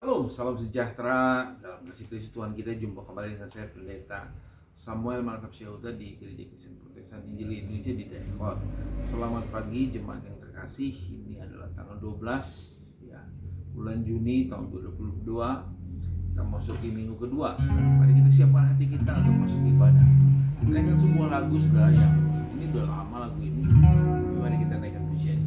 Shalom, salam sejahtera dalam kasih Kristus Tuhan kita. Jumpa kembali dengan saya Pendeta Samuel Malakap Syauda di Gereja Kristen Protestan Injil Indonesia di Daycott. Selamat pagi jemaat yang terkasih. Ini adalah tanggal 12 ya, bulan Juni tahun 2022. Kita masuki minggu kedua. Mari kita siapkan hati kita untuk masuk ibadah. Naikkan sebuah lagu sudah yang ini udah lama lagu ini. Mari kita naikkan pujian.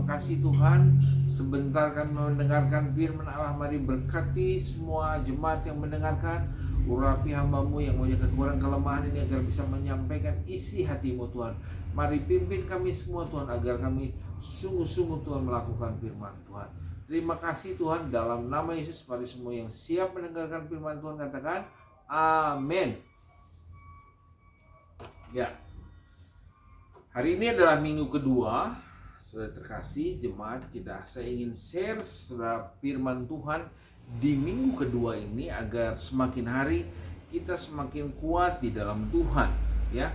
Kasih Tuhan, sebentar kami mendengarkan firman Allah. Mari berkati semua jemaat yang mendengarkan. Urapi hamba-Mu yang punya kekurangan kelemahan ini agar bisa menyampaikan isi hati-Mu Tuhan. Mari pimpin kami semua Tuhan, agar kami sungguh-sungguh Tuhan melakukan firman Tuhan. Terima kasih Tuhan, dalam nama Yesus. Mari semua yang siap mendengarkan firman Tuhan katakan amin. Ya, hari ini adalah minggu kedua. Saudara terkasih jemaat kita, saya ingin share saudara firman Tuhan di minggu kedua ini agar semakin hari kita semakin kuat di dalam Tuhan, ya.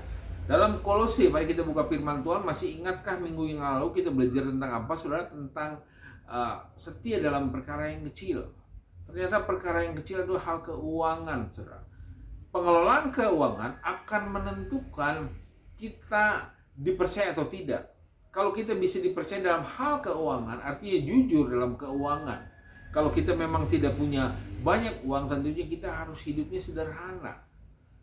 Dalam Kolose, mari kita buka firman Tuhan. Masih ingatkah minggu yang lalu kita belajar tentang apa, saudara? Tentang setia dalam perkara yang kecil. Ternyata perkara yang kecil itu hal keuangan, saudara. Pengelolaan keuangan akan menentukan kita dipercaya atau tidak. Kalau kita bisa dipercaya dalam hal keuangan, artinya jujur dalam keuangan. Kalau kita memang tidak punya banyak uang, tentunya kita harus hidupnya sederhana,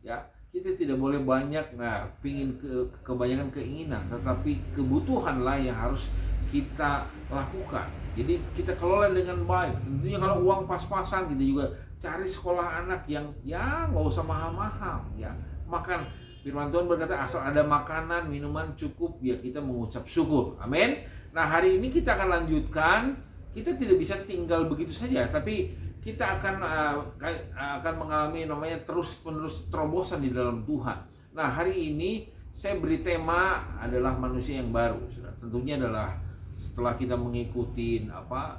ya. Kita tidak boleh banyak, pingin kebanyakan keinginan, tetapi kebutuhanlah yang harus kita lakukan. Jadi kita kelola dengan baik. Tentunya kalau uang pas-pasan, kita juga cari sekolah anak yang ya nggak usah mahal-mahal, ya. Makan, firman Tuhan berkata asal ada makanan, minuman cukup, ya kita mengucap syukur. Amin. Nah, hari ini kita akan lanjutkan. Kita tidak bisa tinggal begitu saja, tapi kita akan mengalami namanya terus-menerus terobosan di dalam Tuhan. Nah, hari ini saya beri tema adalah manusia yang baru. Tentunya adalah setelah kita mengikuti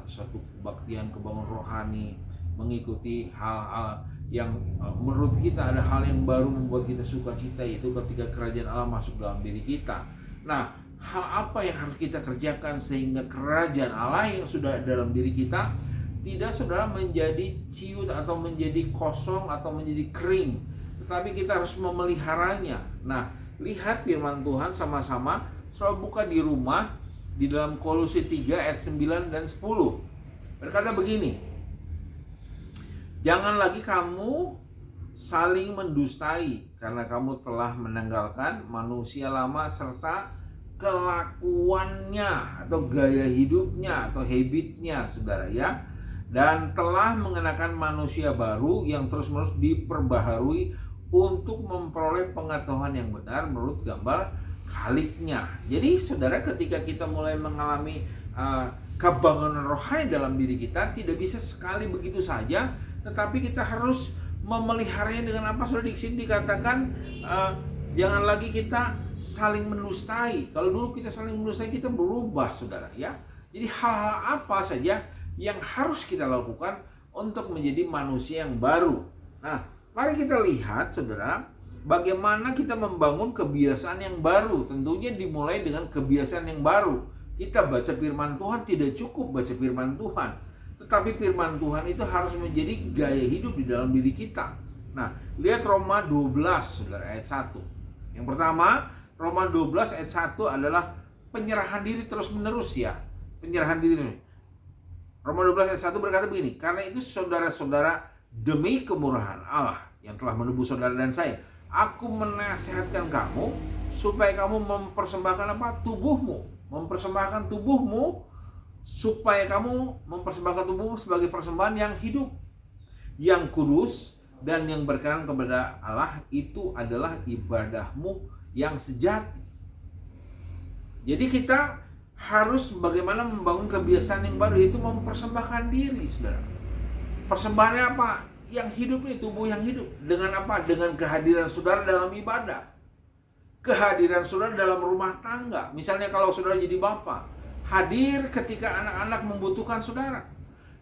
suatu kebaktian, kebangun rohani, mengikuti hal-hal yang menurut kita ada hal yang baru membuat kita sukacita, yaitu ketika kerajaan Allah masuk dalam diri kita. Nah, hal apa yang harus kita kerjakan sehingga kerajaan Allah yang sudah dalam diri kita tidak, saudara, menjadi ciut atau menjadi kosong atau menjadi kering, tetapi kita harus memeliharanya. Nah, lihat firman Tuhan sama-sama. Selalu buka di rumah di dalam Kolose 3 ayat 9 dan 10. Berkata begini, jangan lagi kamu saling mendustai, karena kamu telah menanggalkan manusia lama serta kelakuannya atau gaya hidupnya atau habitnya, saudara, ya, dan telah mengenakan manusia baru yang terus-menerus diperbaharui untuk memperoleh pengetahuan yang benar menurut gambar Khaliknya. Jadi, saudara, ketika kita mulai mengalami kebangunan rohani dalam diri kita, tidak bisa sekali begitu saja, tetapi kita harus memeliharanya dengan apa? Saudara, di sini dikatakan jangan lagi kita saling mendustai. Kalau dulu kita saling mendustai, kita berubah, saudara, ya. Jadi hal-hal apa saja yang harus kita lakukan untuk menjadi manusia yang baru. Nah, mari kita lihat, saudara, bagaimana kita membangun kebiasaan yang baru. Tentunya dimulai dengan kebiasaan yang baru. Kita baca firman Tuhan tidak cukup baca firman Tuhan, tetapi firman Tuhan itu harus menjadi gaya hidup di dalam diri kita. Nah, lihat Roma 12, saudara, ayat 1. Yang pertama, Roma 12 ayat 1 adalah penyerahan diri terus-menerus, ya. Penyerahan diri terus. Roma 12 ayat 1 berkata begini, karena itu saudara-saudara, demi kemurahan Allah yang telah menebus saudara dan saya, aku menasihatkan kamu supaya kamu mempersembahkan apa? Tubuhmu. Mempersembahkan tubuhmu, supaya kamu mempersembahkan tubuhmu sebagai persembahan yang hidup, yang kudus, dan yang berkenan kepada Allah. Itu adalah ibadahmu yang sejati. Jadi kita harus bagaimana membangun kebiasaan yang baru, yaitu mempersembahkan diri, saudara. Persembahannya apa? Yang hidup nih, tubuh yang hidup. Dengan apa? Dengan kehadiran saudara dalam ibadah, kehadiran saudara dalam rumah tangga. Misalnya kalau saudara jadi bapak, hadir ketika anak-anak membutuhkan saudara,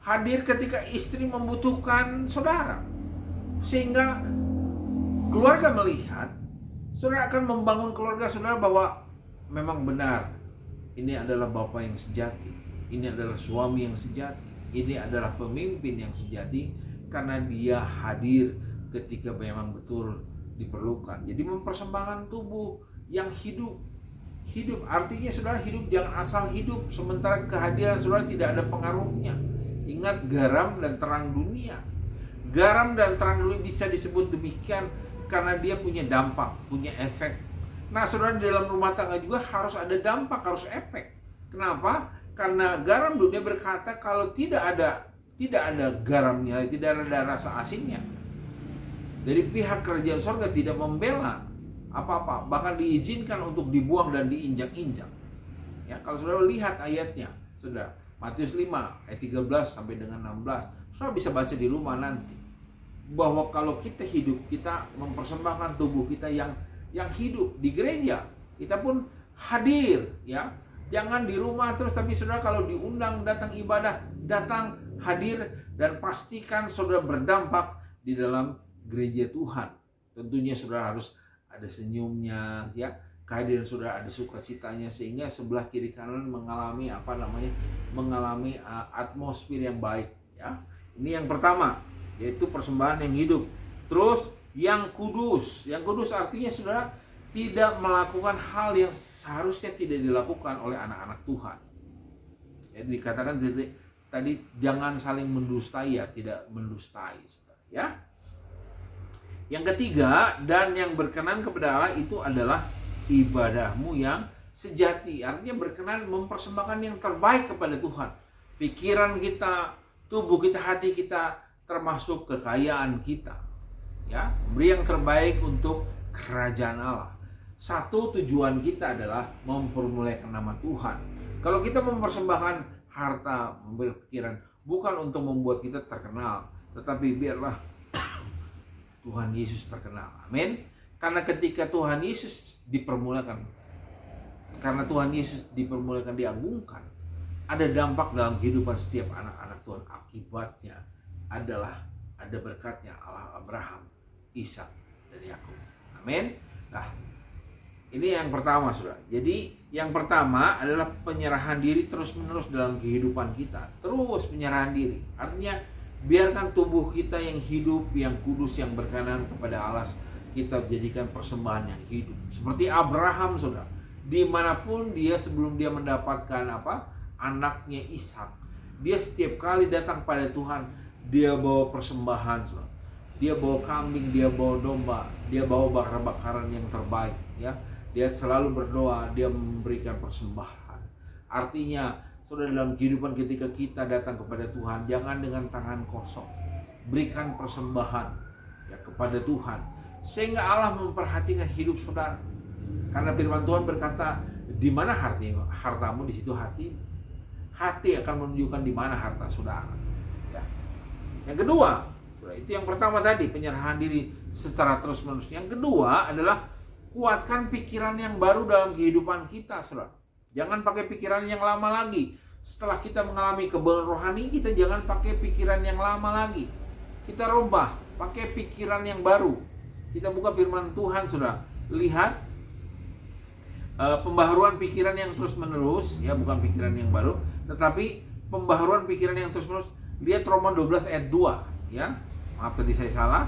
hadir ketika istri membutuhkan saudara, sehingga keluarga melihat saudara akan membangun keluarga saudara bahwa memang benar ini adalah bapak yang sejati, ini adalah suami yang sejati, ini adalah pemimpin yang sejati, karena dia hadir ketika memang betul diperlukan. Jadi mempersembahkan tubuh yang hidup. Hidup artinya saudara, hidup jangan asal hidup sementara kehadiran saudara tidak ada pengaruhnya. Ingat, garam dan terang dunia. Garam dan terang dunia bisa disebut demikian karena dia punya dampak, punya efek. Nah, saudara, di dalam rumah tangga juga harus ada dampak, harus efek. Kenapa? Karena garam dunia berkata kalau tidak ada garamnya, tidak ada rasa asinnya, dari pihak kerajaan surga tidak membela apa-apa, bahkan diizinkan untuk dibuang dan diinjak-injak. Ya, kalau saudara lihat ayatnya, saudara, Matius 5 ayat 13 sampai dengan 16, saudara bisa baca di rumah nanti, bahwa kalau kita hidup, kita mempersembahkan tubuh kita yang hidup di gereja, kita pun hadir, ya. Jangan di rumah terus, tapi saudara kalau diundang datang ibadah, datang hadir dan pastikan saudara berdampak di dalam gereja Tuhan. Tentunya saudara harus ada senyumnya, ya, kehadiran saudara ada sukacitanya, sehingga sebelah kiri kanan mengalami mengalami atmosfer yang baik, ya. Ini yang pertama, yaitu persembahan yang hidup. Terus yang kudus. Yang kudus artinya saudara tidak melakukan hal yang seharusnya tidak dilakukan oleh anak-anak Tuhan. Ya, dikatakan tadi jangan saling mendustai, ya, tidak mendustai, ya. Yang ketiga, dan yang berkenan kepada Allah itu adalah ibadahmu yang sejati. Artinya berkenan mempersembahkan yang terbaik kepada Tuhan. Pikiran kita, tubuh kita, hati kita, termasuk kekayaan kita, ya, beri yang terbaik untuk kerajaan Allah. Satu tujuan kita adalah mempermuliakan nama Tuhan. Kalau kita mempersembahkan harta, berpikiran, bukan untuk membuat kita terkenal, tetapi biarlah Tuhan Yesus terkenal. Amin. Karena ketika Tuhan Yesus dipermuliakan, karena Tuhan Yesus dipermuliakan, diagungkan, ada dampak dalam kehidupan setiap anak-anak Tuhan. Akibatnya adalah ada berkatnya Allah Abraham, Ishak, dan Yakub. Amin. Nah, ini yang pertama, saudara. Jadi yang pertama adalah penyerahan diri terus-menerus dalam kehidupan kita. Terus penyerahan diri. Artinya biarkan tubuh kita yang hidup, yang kudus, yang berkenan kepada Allah, kita jadikan persembahan yang hidup. Seperti Abraham, saudara. Dimanapun dia sebelum dia mendapatkan anaknya Ishak, dia setiap kali datang pada Tuhan, dia bawa persembahan, saudara. Dia bawa kambing, dia bawa domba, dia bawa bakar-bakaran yang terbaik, ya. Dia selalu berdoa, dia memberikan persembahan. Artinya, saudara, dalam kehidupan ketika kita datang kepada Tuhan, jangan dengan tangan kosong. Berikan persembahan, ya, kepada Tuhan, sehingga Allah memperhatikan hidup saudara. Karena firman Tuhan berkata, di mana hartamu, di situ hati. Hati akan menunjukkan di mana harta saudara. Ya. Yang kedua, saudara, itu yang pertama tadi, penyerahan diri secara terus-menerus. Yang kedua adalah kuatkan pikiran yang baru dalam kehidupan kita, saudara. Jangan pakai pikiran yang lama lagi. Setelah kita mengalami kebenaran rohani, kita jangan pakai pikiran yang lama lagi. Kita rubah, pakai pikiran yang baru. Kita buka firman Tuhan, saudara. Lihat pembaharuan pikiran yang terus-menerus, ya, bukan pikiran yang baru, tetapi pembaharuan pikiran yang terus-menerus. Lihat Roma 12 ayat 2, ya. Maaf tadi saya salah,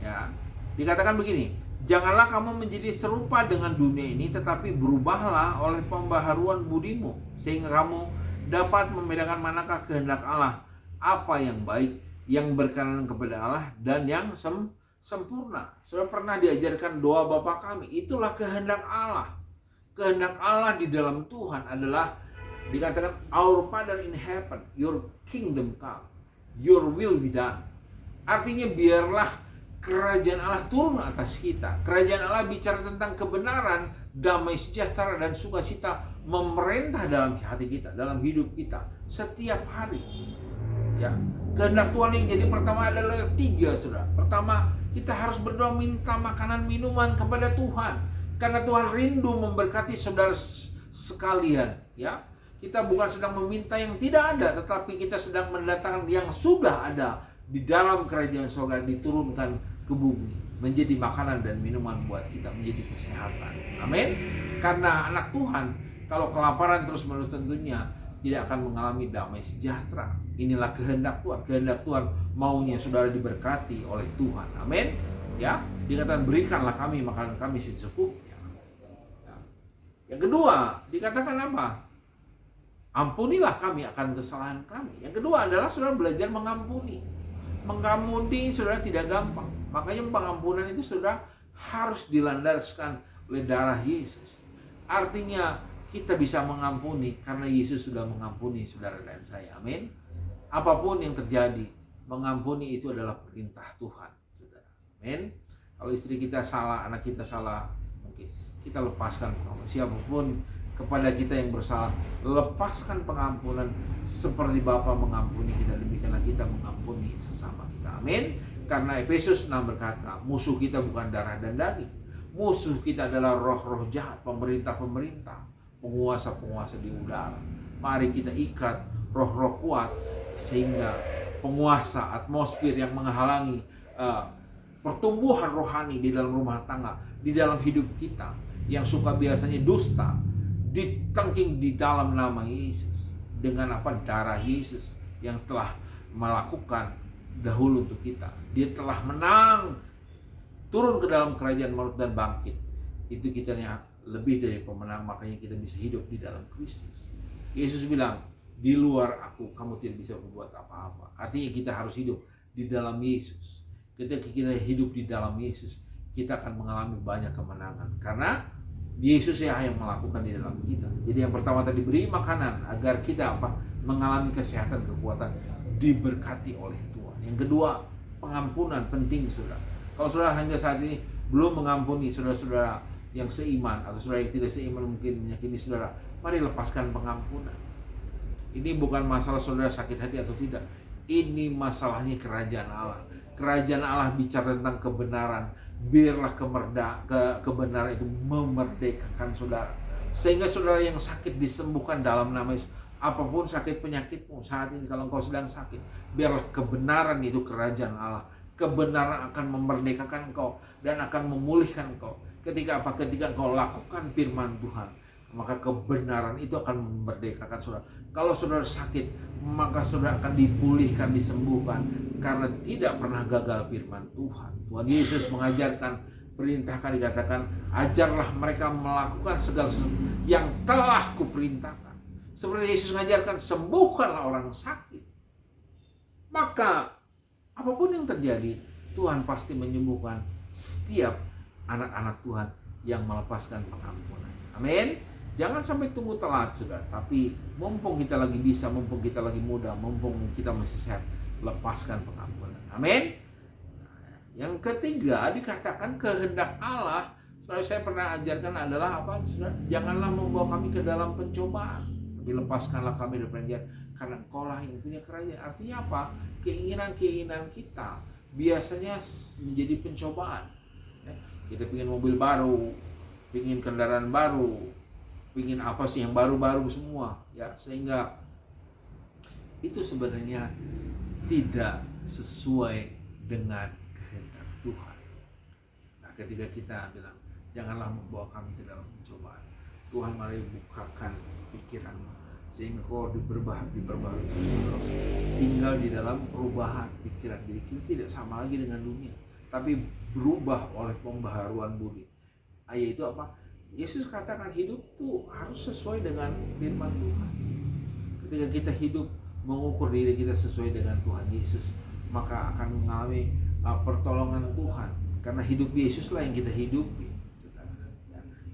ya. Dikatakan begini, janganlah kamu menjadi serupa dengan dunia ini, tetapi berubahlah oleh pembaharuan budimu, sehingga kamu dapat membedakan manakah kehendak Allah, apa yang baik, yang berkenan kepada Allah, dan yang sempurna. Sudah pernah diajarkan doa Bapa kami, itulah kehendak Allah. Kehendak Allah di dalam Tuhan adalah dikatakan, Our Father in heaven, your kingdom come, your will be done. Artinya biarlah kerajaan Allah turun atas kita. Kerajaan Allah bicara tentang kebenaran, damai sejahtera, dan sukacita memerintah dalam hati kita, dalam hidup kita setiap hari. Ya, kehendak Tuhan yang jadi pertama adalah 3, saudara. Pertama, kita harus berdoa minta makanan minuman kepada Tuhan, karena Tuhan rindu memberkati saudara sekalian. Ya, kita bukan sedang meminta yang tidak ada, tetapi kita sedang mendatangkan yang sudah ada di dalam kerajaan surga, diturunkan ke bumi menjadi makanan dan minuman buat kita, menjadi kesehatan. Amin. Karena anak Tuhan kalau kelaparan terus-menerus tentunya tidak akan mengalami damai sejahtera. Inilah kehendak Tuhan. Kehendak Tuhan maunya saudara diberkati oleh Tuhan. Amin. Ya, dikatakan berikanlah kami makanan kami secukupnya. Ya. Yang kedua, dikatakan apa? Ampunilah kami akan kesalahan kami. Yang kedua adalah saudara belajar mengampuni. Mengampuni saudara tidak gampang. Makanya pengampunan itu saudara harus dilandaskan oleh darah Yesus. Artinya kita bisa mengampuni karena Yesus sudah mengampuni saudara dan saya. Amin. Apapun yang terjadi, mengampuni itu adalah perintah Tuhan, saudara. Amin. Kalau istri kita salah, anak kita salah, mungkin kita lepaskan pengampunan. Siapapun kepada kita yang bersalah, lepaskan pengampunan seperti Bapa mengampuni kita, demikianlah kita mengampuni sesama kita. Amin. Karena Efesus 6 berkata, musuh kita bukan darah dan daging. Musuh kita adalah roh-roh jahat, pemerintah-pemerintah, penguasa-penguasa di udara. Mari kita ikat roh-roh kuat sehingga penguasa, atmosfer yang menghalangi pertumbuhan rohani di dalam rumah tangga, di dalam hidup kita, yang suka biasanya dusta, ditengking di dalam nama Yesus. Dengan apa? Darah Yesus yang telah melakukan dahulu untuk kita. Dia telah menang, turun ke dalam kerajaan maut dan bangkit. Itu kita yang lebih dari pemenang, makanya kita bisa hidup di dalam Kristus. Yesus bilang, di luar aku kamu tidak bisa berbuat apa-apa. Artinya kita harus hidup di dalam Yesus. Ketika kita hidup di dalam Yesus, kita akan mengalami banyak kemenangan, karena Yesus yang melakukan di dalam kita. Jadi yang pertama tadi, beri makanan agar kita mengalami kesehatan, kekuatan, diberkati oleh Tuhan. Yang kedua, pengampunan penting, saudara. Kalau saudara hingga saat ini belum mengampuni saudara-saudara yang seiman, atau saudara yang tidak seiman mungkin menyakiti saudara, mari lepaskan pengampunan. Ini bukan masalah saudara sakit hati atau tidak. Ini masalahnya kerajaan Allah. Kerajaan Allah bicara tentang kebenaran. Biarlah kebenaran itu memerdekakan saudara, sehingga saudara yang sakit disembuhkan dalam nama Yesus. Apapun sakit penyakitmu saat ini, kalau engkau sedang sakit, biarlah kebenaran itu, kerajaan Allah, kebenaran akan memerdekakan engkau dan akan memulihkan engkau. Ketika engkau lakukan firman Tuhan, maka kebenaran itu akan memerdekakan saudara. Kalau saudara sakit, maka saudara akan dipulihkan, disembuhkan, karena tidak pernah gagal firman Tuhan. Tuhan Yesus mengajarkan, perintahkan, dikatakan, ajarlah mereka melakukan segala sesuatu yang telah kuperintahkan. Seperti Yesus mengajarkan, sembuhkanlah orang sakit. Maka apapun yang terjadi, Tuhan pasti menyembuhkan setiap anak-anak Tuhan yang melepaskan pengampunan. Amin. Jangan sampai tunggu telat, saudara. Tapi mumpung kita lagi bisa, mumpung kita lagi muda, mumpung kita masih sehat, lepaskan pengampunan. Amin. Yang ketiga, dikatakan kehendak Allah. Saudara, saya pernah ajarkan adalah apa, saudara? Janganlah membawa kami ke dalam pencobaan, tapi lepaskanlah kami dari penjara, karena Engkaulah yang punya kerajaan. Artinya apa? Keinginan-keinginan kita biasanya menjadi pencobaan. Kita ingin mobil baru, ingin kendaraan baru, ingin apa sih yang baru-baru semua, ya, sehingga itu sebenarnya tidak sesuai dengan kehendak Tuhan. Nah, ketika kita bilang, janganlah membawa kami ke dalam pencobaan, Tuhan mari bukakan pikiranmu, sehingga kau diperbaharui terus, tinggal di dalam perubahan pikiran. Jadi kita tidak sama lagi dengan dunia, tapi berubah oleh pembaharuan budi. Yaitu apa? Yesus katakan hidup tuh harus sesuai dengan firman Tuhan. Ketika kita hidup mengukur diri kita sesuai dengan Tuhan Yesus, maka akan mengalami pertolongan Tuhan, karena hidup Yesuslah yang kita hidupi.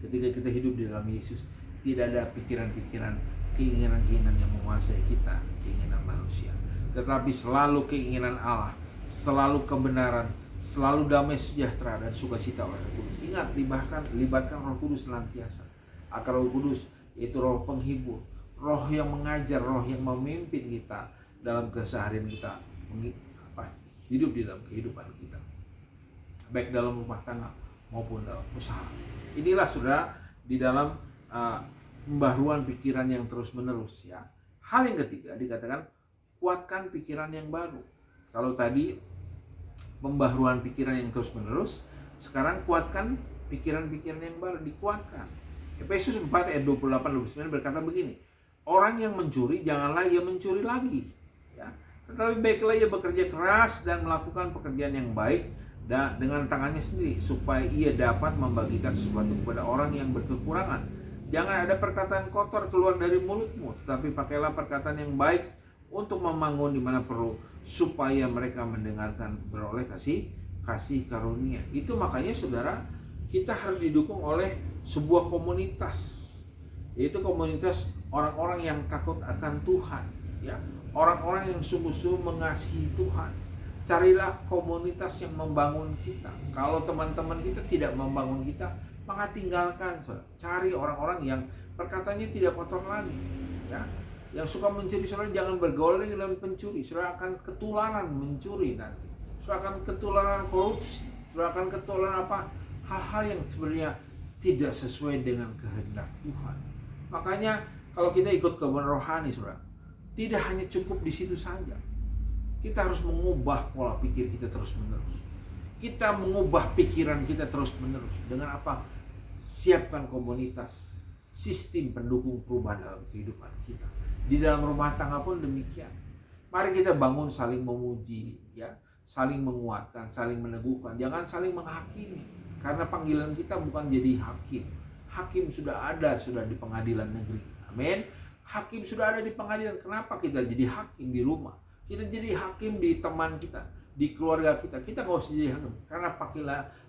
Ketika kita hidup di dalam Yesus, tidak ada pikiran-pikiran, keinginan-keinginan yang menguasai kita, keinginan manusia, tetapi selalu keinginan Allah, selalu kebenaran, selalu damai sejahtera dan sukacita oleh Roh Kudus. Ingat, libatkan Roh Kudus senantiasa. Akar Roh Kudus itu roh penghibur, roh yang mengajar, roh yang memimpin kita dalam keseharian kita, hidup di dalam kehidupan kita, baik dalam rumah tangga maupun dalam usaha. Inilah saudara, di dalam pembaharuan pikiran yang terus menerus, ya. Hal yang ketiga dikatakan, kuatkan pikiran yang baru. Kalau tadi pembaharuan pikiran yang terus menerus, sekarang kuatkan pikiran-pikiran yang baru, dikuatkan. Efesus 4 ayat 28-29 berkata begini, orang yang mencuri janganlah ia mencuri lagi, ya, tetapi baiklah ia bekerja keras dan melakukan pekerjaan yang baik dan dengan tangannya sendiri, supaya ia dapat membagikan sesuatu kepada orang yang berkekurangan. Jangan ada perkataan kotor keluar dari mulutmu, tetapi pakailah perkataan yang baik untuk membangun di mana perlu, supaya mereka mendengarkan beroleh kasih karunia. Itu makanya saudara, kita harus didukung oleh sebuah komunitas, yaitu komunitas orang-orang yang takut akan Tuhan, ya, orang-orang yang sungguh-sungguh mengasihi Tuhan. Carilah komunitas yang membangun kita. Kalau teman-teman kita tidak membangun kita, maka tinggalkan, saudara. Cari orang-orang yang perkataannya tidak kotor lagi, ya. Yang suka mencuri, saudara jangan bergaul dengan pencuri. Saudara akan ketularan mencuri nanti. Saudara akan ketularan korupsi. Saudara akan ketularan apa? Hal-hal yang sebenarnya tidak sesuai dengan kehendak Tuhan. Makanya kalau kita ikut kebun rohani, saudara, tidak hanya cukup di situ saja. Kita harus mengubah pola pikir kita terus menerus. Kita mengubah pikiran kita terus menerus. Dengan apa? Siapkan komunitas, sistem pendukung perubahan dalam kehidupan kita. Di dalam rumah tangga pun demikian. Mari kita bangun saling memuji, ya, saling menguatkan, saling meneguhkan. Jangan saling menghakimi. Karena panggilan kita bukan jadi hakim. Hakim sudah di pengadilan negeri. Amin. Hakim sudah ada di pengadilan. Kenapa kita jadi hakim di rumah? Kita jadi hakim di teman kita, di keluarga kita. Kita nggak usah jadi hakim. Karena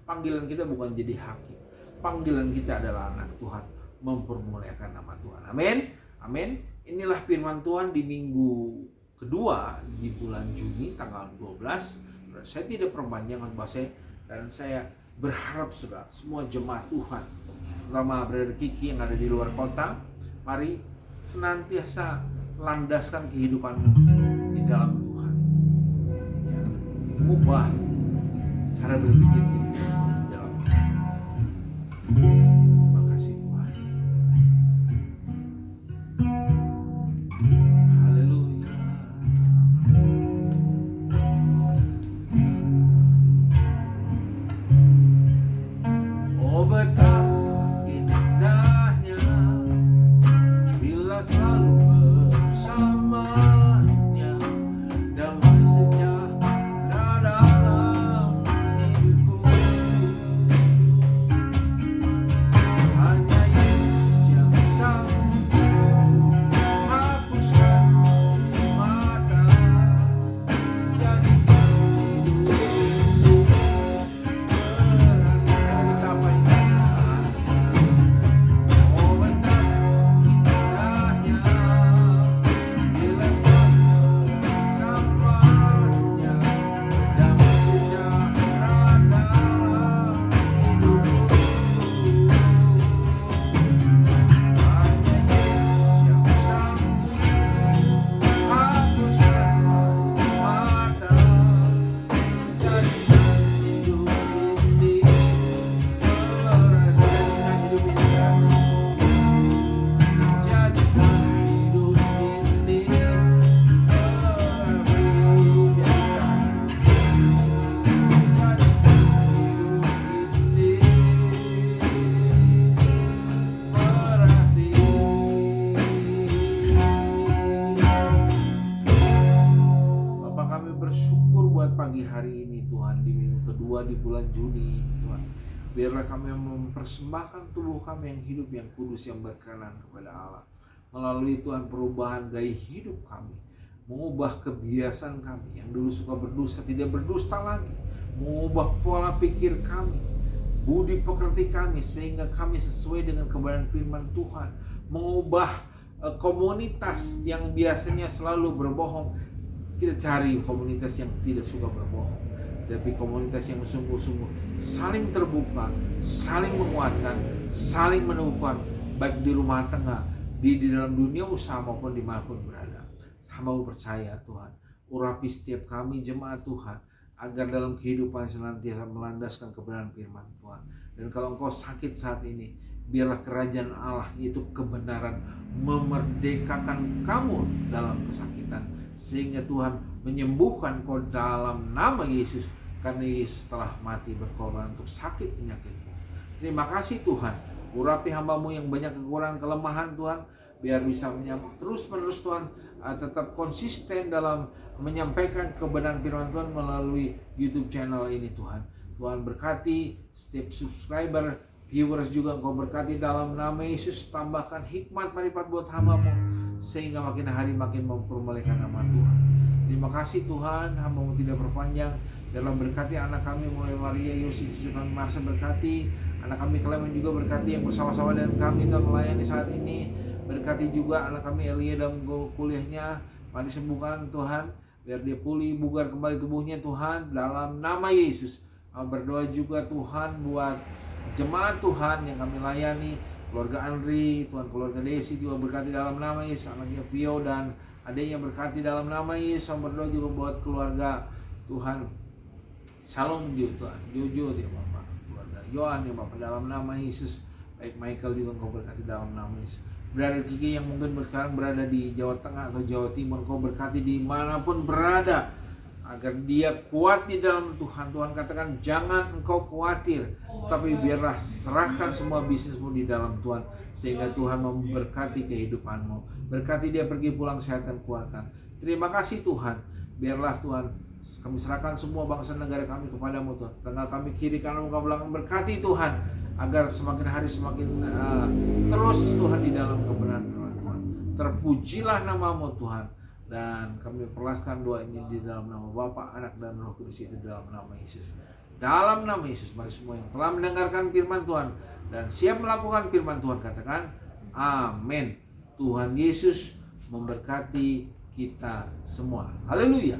panggilan kita bukan jadi hakim. Panggilan kita adalah anak Tuhan, mempermuliakan nama Tuhan. Amin. Amin. Inilah firman Tuhan di minggu kedua di bulan Juni tanggal 12. Saya tidak perpanjang bahasa, dan saya berharap saudara semua jemaat Tuhan, terutama Brother Kiki yang ada di luar kota, mari senantiasa landaskan kehidupanmu di dalam Tuhan, ya, ubah cara berpikir kita di dalam Tuhan. Terima kasih Tuhan. Haleluya. Oh betapa indahnya bila selalu bersamanya, damai sejahtera dalam hidupku. Hanya Yesus yang sanggup hapuskan mata, jadikan hidupku berarti. Betapa indahnya, oh betapa indahnya bila selalu bersamanya, damai sejahtera dalam hidupku. Hanya Yesus yang sanggup hapuskan mata, jadikan hidup ini berarti. Jadikan hidup ini Bapak, kami bersyukur buat pagi hari ini Tuhan, di minggu kedua di bulan Juni Tuhan. Biarlah kami mempersembahkan tubuh kami yang hidup, yang kudus, yang berkenan kepada Allah. Melalui Tuhan perubahan gaya hidup kami, mengubah kebiasaan kami yang dulu suka berdosa tidak berdusta lagi, mengubah pola pikir kami, budi pekerti kami sehingga kami sesuai dengan kebenaran firman Tuhan, mengubah komunitas yang biasanya selalu berbohong. Kita cari komunitas yang tidak suka berbohong, tapi komunitas yang sungguh-sungguh saling terbuka, saling menguatkan, saling meneguhkan, baik di rumah tangga, di dalam dunia usaha maupun dimanapun berada. Hamba percaya Tuhan, urapi setiap kami jemaat Tuhan, agar dalam kehidupan senantiasa melandaskan kebenaran firman Tuhan. Dan kalau engkau sakit saat ini, biarlah kerajaan Allah, yaitu kebenaran, memerdekakan kamu dalam kesakitan, sehingga Tuhan menyembuhkan kau dalam nama Yesus, karena Yesus telah mati berkorban untuk sakit penyakitmu. Terima kasih Tuhan, urapi hambamu yang banyak kekurangan kelemahan Tuhan, biar bisa terus menerus Tuhan tetap konsisten dalam menyampaikan kebenaran firman Tuhan melalui YouTube channel ini Tuhan. Tuhan berkati setiap subscriber, viewers juga engkau berkati dalam nama Yesus. Tambahkan hikmat marifat buat hambamu, sehingga makin hari makin mempermuliakan nama Tuhan. Terima kasih Tuhan, hambamu tidak berpanjang. Dalam berkati anak kami mulai Maria, Yosi, cucu kami Marsa, berkati anak kami Clement juga, berkati yang bersama-sama dengan kami dan melayani saat ini. Berkati juga anak kami Elia dalam kuliahnya, mari sembuhkan Tuhan, biar dia pulih, bugar kembali tubuhnya Tuhan, dalam nama Yesus. Berdoa juga Tuhan buat jemaat Tuhan yang kami layani, keluarga Andri, Tuhan, keluarga Desi juga berkati dalam nama Yesus, anaknya Pio dan adiknya berkati dalam nama Yesus. Berdoa juga buat keluarga Tuhan Shalom Tuhan, Jojo dia Bapak, keluarga Yohan ya Bapak, dalam nama Yesus. Baik Michael juga engkau berkati dalam nama Yesus. Brother Kiki yang mungkin sekarang berada di Jawa Tengah atau Jawa Timur, engkau berkati dimanapun berada. agar dia kuat di dalam Tuhan. Tuhan katakan jangan engkau khawatir, tapi biarlah serahkan semua bisnismu di dalam Tuhan, sehingga Tuhan memberkati kehidupanmu. Berkati dia pergi pulang sehat dan kuatkan. Terima kasih Tuhan. Biarlah Tuhan kami serahkan semua bangsa negara kami kepadamu Tuhan. Tengah kami kiri kanan muka belakang, berkati Tuhan, agar semakin hari semakin terus Tuhan di dalam kebenaran Tuhan. Terpujilah namamu Tuhan. Dan kami perlaskan doa ini di dalam nama Bapa, Anak, dan Roh Kudus, itu dalam nama Yesus. Dalam nama Yesus, mari semua yang telah mendengarkan firman Tuhan dan siap melakukan firman Tuhan katakan amin. Tuhan Yesus memberkati kita semua. Haleluya.